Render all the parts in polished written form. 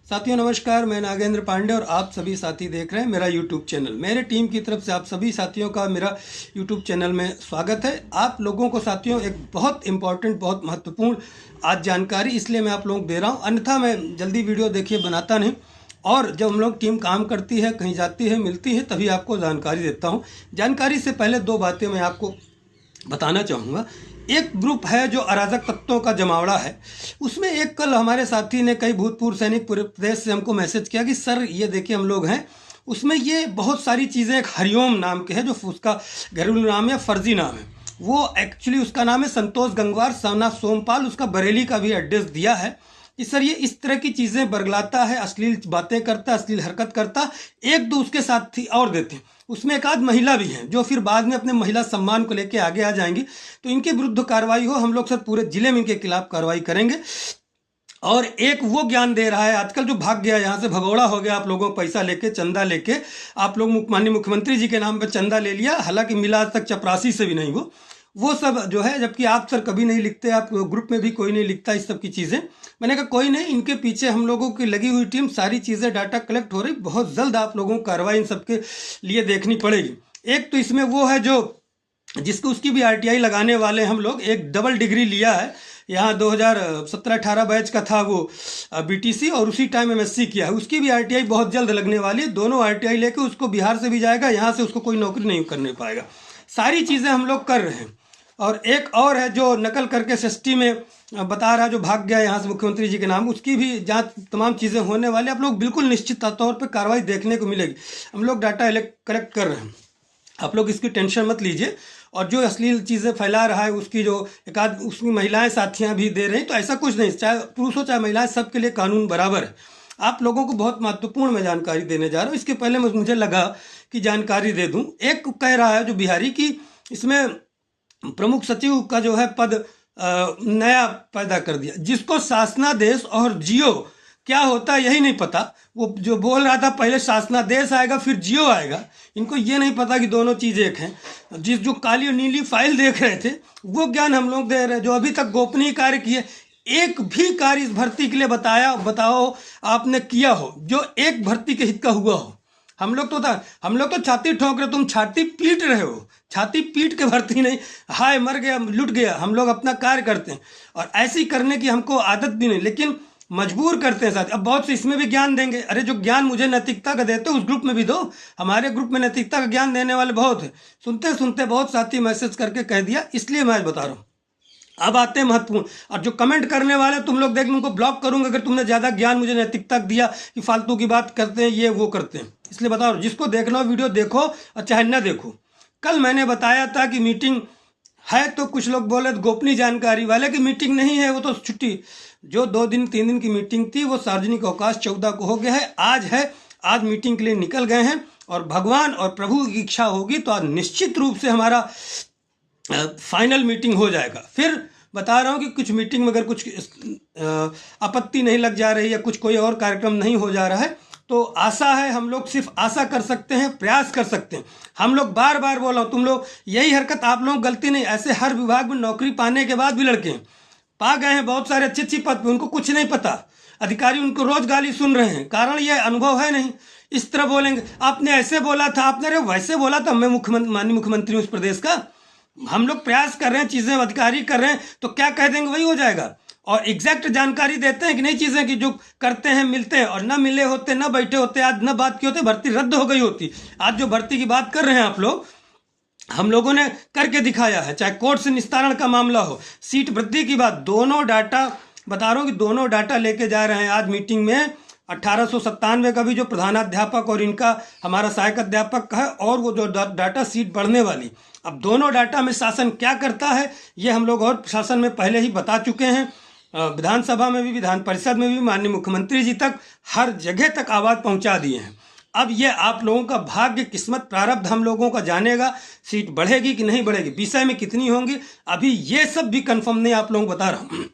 साथियों नमस्कार, मैं नागेंद्र पांडे और आप सभी साथी देख रहे हैं मेरा यूट्यूब चैनल। मेरे टीम की तरफ से आप सभी साथियों का मेरा यूट्यूब चैनल में स्वागत है। आप लोगों को साथियों एक बहुत इंपॉर्टेंट, बहुत महत्वपूर्ण आज जानकारी इसलिए मैं आप लोगों को दे रहा हूं, अन्यथा मैं जल्दी वीडियो देखिए बनाता नहीं। और जब हम लोग टीम काम करती है, कहीं जाती है, मिलती है, तभी आपको जानकारी देता हूँ। जानकारी से पहले दो बातें मैं आपको बताना चाहूँगा। एक ग्रुप है जो अराजक तत्वों का जमावड़ा है, उसमें एक कल हमारे साथी ने कई भूतपूर्व सैनिक पूरे प्रदेश से हमको मैसेज किया कि सर ये देखिए हम लोग हैं, उसमें ये बहुत सारी चीज़ें, एक हरिओम नाम के है जो उसका घरेलू नाम या फर्जी नाम है, वो एक्चुअली उसका नाम है संतोष गंगवार सना सोमपाल, उसका बरेली का भी एड्रेस दिया है कि सर ये इस तरह की चीज़ें बरगलाता है, अश्लील बातें करता, अश्लील हरकत करता, एक दो उसके साथी और देते हैं। उसमें एक आध महिला भी हैं जो फिर बाद में अपने महिला सम्मान को लेके आगे आ जाएंगी, तो इनके विरुद्ध कार्रवाई हो। हम लोग सर पूरे जिले में इनके खिलाफ कार्रवाई करेंगे। और एक वो ज्ञान दे रहा है आजकल जो भाग गया, यहाँ से भगौड़ा हो गया, आप लोगों को पैसा लेके, चंदा लेके, आप लोग माननीय मुख्यमंत्री जी के नाम पे चंदा ले लिया, हालांकि मिला आज तक चपरासी से भी नहीं वो सब जो है, जबकि आप सर कभी नहीं लिखते, आप ग्रुप में भी कोई नहीं लिखता इस सब की चीज़ें। मैंने कहा कोई नहीं, इनके पीछे हम लोगों की लगी हुई टीम, सारी चीज़ें डाटा कलेक्ट हो रही, बहुत जल्द आप लोगों को कार्रवाई इन सबके लिए देखनी पड़ेगी। एक तो इसमें वो है जो जिसको उसकी भी आरटीआई लगाने वाले हम लोग, एक डबल डिग्री लिया है, यहाँ 2017-18 बैच का था वो बीटीसी, और उसी टाइम एमएससी किया है, उसकी भी आरटीआई बहुत जल्द लगने वाली है। दोनों आरटीआई लेके उसको बिहार से भी जाएगा, यहाँ से उसको कोई नौकरी नहीं करने पाएगा। सारी चीज़ें हम लोग कर रहे हैं। और एक और है जो नकल करके एसएसटी में बता रहा है, जो भाग गया यहाँ से मुख्यमंत्री जी के नाम, उसकी भी जांच, तमाम चीज़ें होने वाली। आप लोग बिल्कुल निश्चित तौर पे कार्रवाई देखने को मिलेगी। हम लोग डाटा कलेक्ट कर रहे हैं, आप लोग इसकी टेंशन मत लीजिए। और जो अश्लील चीज़ें फैला रहा है उसकी जो एक आध उसकी महिलाएं साथियां भी दे रही हैं, तो ऐसा कुछ नहीं, चाहे पुरुष हो चाहे महिलाएं, सबके लिए कानून बराबर है। आप लोगों को बहुत महत्वपूर्ण मैं जानकारी देने जा रहा हूँ। इसके पहले मुझे लगा कि जानकारी दे दूँ। एक कह रहा है जो बिहारी की, इसमें प्रमुख सचिव का जो है पद नया पैदा कर दिया, जिसको शासनादेश और जियो क्या होता है यही नहीं पता। वो जो बोल रहा था पहले शासनादेश आएगा फिर जियो आएगा, इनको ये नहीं पता कि दोनों चीज़ एक हैं। जो काली और नीली फाइल देख रहे थे वो ज्ञान हम लोग दे रहे हैं। जो अभी तक गोपनीय कार्य किए, एक भी कार्य इस भर्ती के लिए बताओ आपने किया हो जो एक भर्ती के हित का हुआ हो। हम लोग तो छाती ठोक रहे, तुम छाती पीट रहे हो, छाती पीट के भर्ती नहीं, हाय मर गया लुट गया। हम लोग अपना कार्य करते हैं और ऐसी करने की हमको आदत भी नहीं, लेकिन मजबूर करते हैं साथ। अब बहुत से इसमें भी ज्ञान देंगे, अरे जो ज्ञान मुझे नैतिकता का देते उस ग्रुप में भी दो, हमारे ग्रुप में नैतिकता का ज्ञान देने वाले बहुत है। सुनते सुनते बहुत साथी मैसेज करके कह दिया, इसलिए मैं आज बता रहा हूँ। अब आते हैं महत्वपूर्ण, और जो कमेंट करने वाले तुम लोग देख, उनको ब्लॉक करूंगा अगर तुमने ज़्यादा ज्ञान मुझे नैतिकता दिया कि फालतू की बात करते हैं, ये वो करते हैं। इसलिए बता रहा हूँ, जिसको देखना हो वीडियो देखो और चाहे न देखो। कल मैंने बताया था कि मीटिंग है, तो कुछ लोग बोले गोपनीय जानकारी वाले की मीटिंग नहीं है, वो तो छुट्टी। जो 2 दिन 3 दिन की मीटिंग थी वो सार्वजनिक अवकाश 14 को हो गया है। आज मीटिंग के लिए निकल गए हैं, और भगवान और प्रभु की इच्छा होगी तो आज निश्चित रूप से हमारा फाइनल मीटिंग हो जाएगा। फिर बता रहा हूँ कि कुछ मीटिंग में अगर कुछ आपत्ति नहीं लग जा रही है, कुछ कोई और कार्यक्रम नहीं हो जा रहा है, तो आशा है, हम लोग सिर्फ आशा कर सकते हैं, प्रयास कर सकते हैं। हम लोग बार बार बोला, तुम लोग यही हरकत, आप लोग गलती नहीं, ऐसे हर विभाग में नौकरी पाने के बाद भी लड़के पा गए हैं, बहुत सारे अच्छी पद पे, उनको कुछ नहीं पता, अधिकारी उनको रोज गाली सुन रहे हैं, कारण ये अनुभव है नहीं। इस तरह बोलेंगे, आपने ऐसे बोला था, आपने अरे वैसे बोला था, मैं माननीय मुख्यमंत्री उस प्रदेश का, हम लोग प्रयास कर रहे हैं, चीजें अधिकारी कर रहे हैं, तो क्या कह देंगे वही हो जाएगा। और एग्जैक्ट जानकारी देते हैं कि नहीं चीजें, कि जो करते हैं मिलते हैं, और न मिले होते, न बैठे होते, आज न बात की होती, भर्ती रद्द हो गई होती। आज जो भर्ती की बात कर रहे हैं आप लोग, हम लोगों ने करके दिखाया है, चाहे कोर्ट से निस्तारण का मामला हो, सीट वृद्धि की बात, दोनों डाटा बता रहा हूँ कि दोनों डाटा लेके जा रहे हैं आज मीटिंग में। 1897 का भी जो प्रधानाध्यापक और इनका हमारा सहायक अध्यापक का है, और वो जो डाटा सीट बढ़ने वाली। अब दोनों डाटा में शासन क्या करता है ये हम लोग और शासन में पहले ही बता चुके हैं। विधानसभा में भी, विधान परिषद में भी, माननीय मुख्यमंत्री जी तक, हर जगह तक आवाज़ पहुंचा दिए हैं। अब ये आप लोगों का भाग्य, किस्मत, प्रारब्ध हम लोगों का जानेगा, सीट बढ़ेगी कि नहीं बढ़ेगी, विषय में कितनी होंगी, अभी ये सब भी कंफर्म नहीं, आप लोगों को बता रहा हूँ।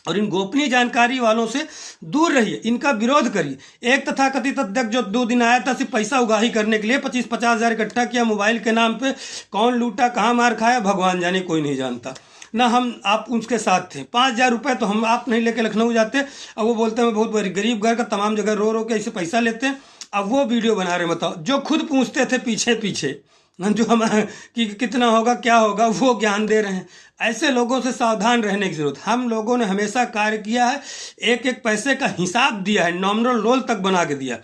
और इन गोपनीय जानकारी वालों से दूर रहिए, इनका विरोध करिए। एक तथाकथित अध्यक्ष जो 2 दिन आया था सिर्फ पैसा उगाही करने के लिए, 25-50 हज़ार इकट्ठा किया मोबाइल के नाम पे, कौन लूटा, कहाँ मार खाया, भगवान जाने, कोई नहीं जानता। ना हम आप उसके साथ थे। 5,000 रुपये तो हम आप नहीं लेके लखनऊ जाते। अब वो बोलते हैं मैं बहुत बड़ी गरीब घर का, तमाम जगह रो रो के ऐसे पैसा लेते हैं। अब वो वीडियो बना रहे, बताओ, जो खुद पूछते थे पीछे पीछे जो हम कि कितना होगा क्या होगा, वो ज्ञान दे रहे हैं। ऐसे लोगों से सावधान रहने की जरूरत। हम लोगों ने हमेशा कार्य किया है, एक एक पैसे का हिसाब दिया है, नॉमिनल रोल तक बना के दिया।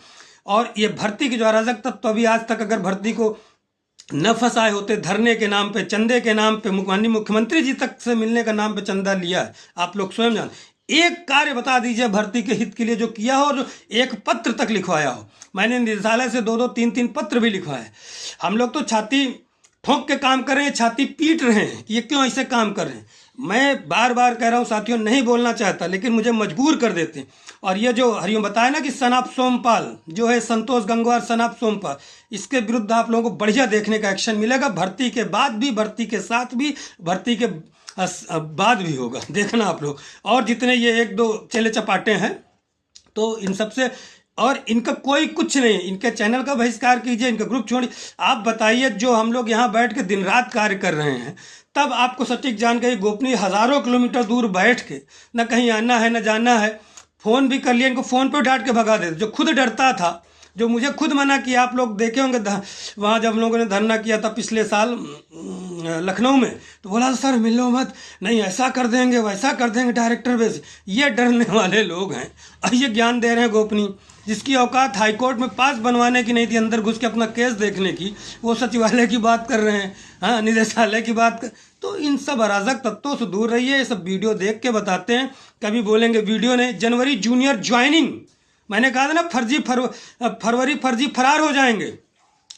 और ये भर्ती की जो अराजक तत्व अभी आज तक अगर भर्ती को न फंसाए होते, धरने के नाम पे, चंदे के नाम पे, माननीय मुख्यमंत्री जी तक से मिलने का नाम पे चंदा लिया है, आप लोग स्वयं जान। एक कार्य बता दीजिए भर्ती के हित के लिए जो किया हो, और जो एक पत्र तक लिखवाया हो। मैंने निदेशालय से 2-2, 3-3 पत्र भी लिखवाए। हम लोग तो छाती ठोक के काम कर रहे हैं, छाती पीट रहे हैं कि ये क्यों ऐसे काम कर रहे हैं। मैं बार बार कह रहा हूँ साथियों, नहीं बोलना चाहता लेकिन मुझे मजबूर कर देते हैं। और ये जो हरिओम बताया ना कि सनाप सोमपाल जो है, संतोष गंगवार सनाप सोमपाल, इसके विरुद्ध आप लोगों को बढ़िया देखने का एक्शन मिलेगा। भर्ती के बाद भी, भर्ती के साथ भी, भर्ती के बाद भी होगा, देखना आप लोग। और जितने ये 1-2 चेले चपाटे हैं तो इन सबसे, और इनका कोई कुछ नहीं, इनके चैनल का बहिष्कार कीजिए, इनका ग्रुप छोड़िए। आप बताइए, जो हम लोग यहाँ बैठ के दिन रात कार्य कर रहे हैं, तब आपको सटीक जानकारी गोपनीय हज़ारों किलोमीटर दूर बैठ के, न कहीं आना है न जाना है, फ़ोन भी कर लिया, इनको फ़ोन पर डांट के भगा देते। जो खुद डरता था, जो मुझे खुद मना किया, आप लोग देखे होंगे वहाँ जब हम लोगों ने धरना किया था पिछले साल लखनऊ में, तो बोला सर मिलो मत, नहीं ऐसा कर देंगे वैसा कर देंगे डायरेक्टर बेस। ये डरने वाले लोग हैं और ये ज्ञान दे रहे हैं गोपनीय। जिसकी औकात हाईकोर्ट में पास बनवाने की नहीं थी, अंदर घुस के अपना केस देखने की, वो सचिवालय की बात कर रहे हैं, हाँ, निदेशालय की बात कर। तो इन सब अराजक तत्वों से दूर रहिए। ये सब वीडियो देख के बताते हैं, कभी बोलेंगे वीडियो ने। जनवरी जूनियर ज्वाइनिंग, मैंने कहा था ना, फरवरी फर्जी फरार हो जाएंगे,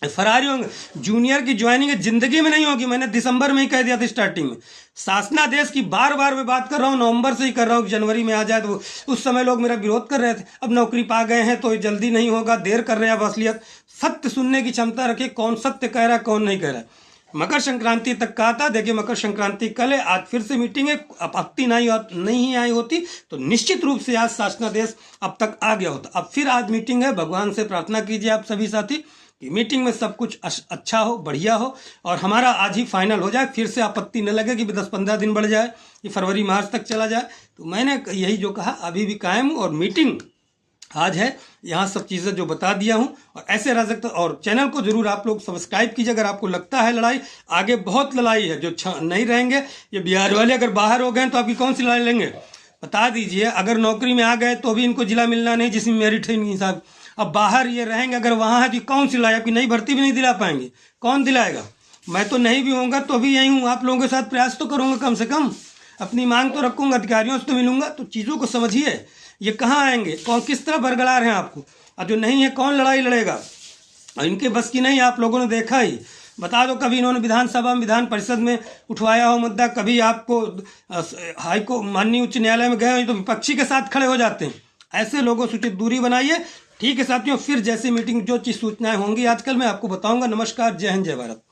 फरारी होंगे। जूनियर की ज्वाइनिंग जिंदगी में नहीं होगी, मैंने दिसंबर में ही कह दिया था स्टार्टिंग में। शासनादेश की बार बार मैं बात कर रहा हूँ, नवंबर से ही कर रहा हूँ, जनवरी में आ जाए। तो उस समय लोग मेरा विरोध कर रहे थे, अब नौकरी पा गए हैं तो जल्दी नहीं होगा, देर कर रहे हैं। अब असलियत, सत्य सुनने की क्षमता रखिए, कौन सत्य कह रहा है कौन नहीं कह रहा है। मकर संक्रांति तक कहा था, देखिए मकर संक्रांति कल है, आज फिर से मीटिंग है। आपत्ति नहीं आई होती तो निश्चित रूप से आज शासनादेश अब तक आ गया होता। अब फिर आज मीटिंग है, भगवान से प्रार्थना कीजिए आप सभी साथी कि मीटिंग में सब कुछ अच्छा हो, बढ़िया हो, और हमारा आज ही फाइनल हो जाए। फिर से आपत्ति न लगे कि 10-15 दिन बढ़ जाए, ये फरवरी मार्च तक चला जाए। तो मैंने यही जो कहा अभी भी कायम हूँ, और मीटिंग आज है, यहाँ सब चीज़ें जो बता दिया हूँ। और ऐसे राजक, और चैनल को जरूर आप लोग सब्सक्राइब कीजिए अगर आपको लगता है लड़ाई आगे बहुत लड़ाई है। जो नहीं रहेंगे, ये बिहार वाले अगर बाहर हो गए तो आपकी कौन सी लड़ाई लेंगे, बता दीजिए। अगर नौकरी में आ गए तो भी इनको जिला मिलना नहीं जिसमें मेरिट है इनके हिसाब। अब बाहर ये रहेंगे, अगर वहाँ है तो कौन सी लड़ाई, आपकी नई भर्ती भी नहीं दिला पाएंगे, कौन दिलाएगा। मैं तो नहीं भी होऊंगा तो भी यही हूँ, आप लोगों के साथ प्रयास तो करूँगा, कम से कम अपनी मांग तो रखूँगा, अधिकारियों से तो मिलूंगा। तो चीज़ों को समझिए, ये कहाँ आएंगे, कौन किस तरह बरगला रहे हैं आपको, और जो नहीं है कौन लड़ाई लड़ेगा। और इनके बस की नहीं, आप लोगों ने देखा ही। बता दो कभी इन्होंने विधानसभा में, विधान परिषद में उठवाया हो मुद्दा, कभी आपको हाईकोर्ट, माननीय उच्च न्यायालय में गए हो तो विपक्षी के साथ खड़े हो जाते हैं। ऐसे लोगों से उचित दूरी बनाइए। ठीक है साथियों, फिर जैसी मीटिंग जो चीज़ सूचनाएं होंगी आजकल मैं आपको बताऊंगा। नमस्कार, जय हिंद, जय भारत।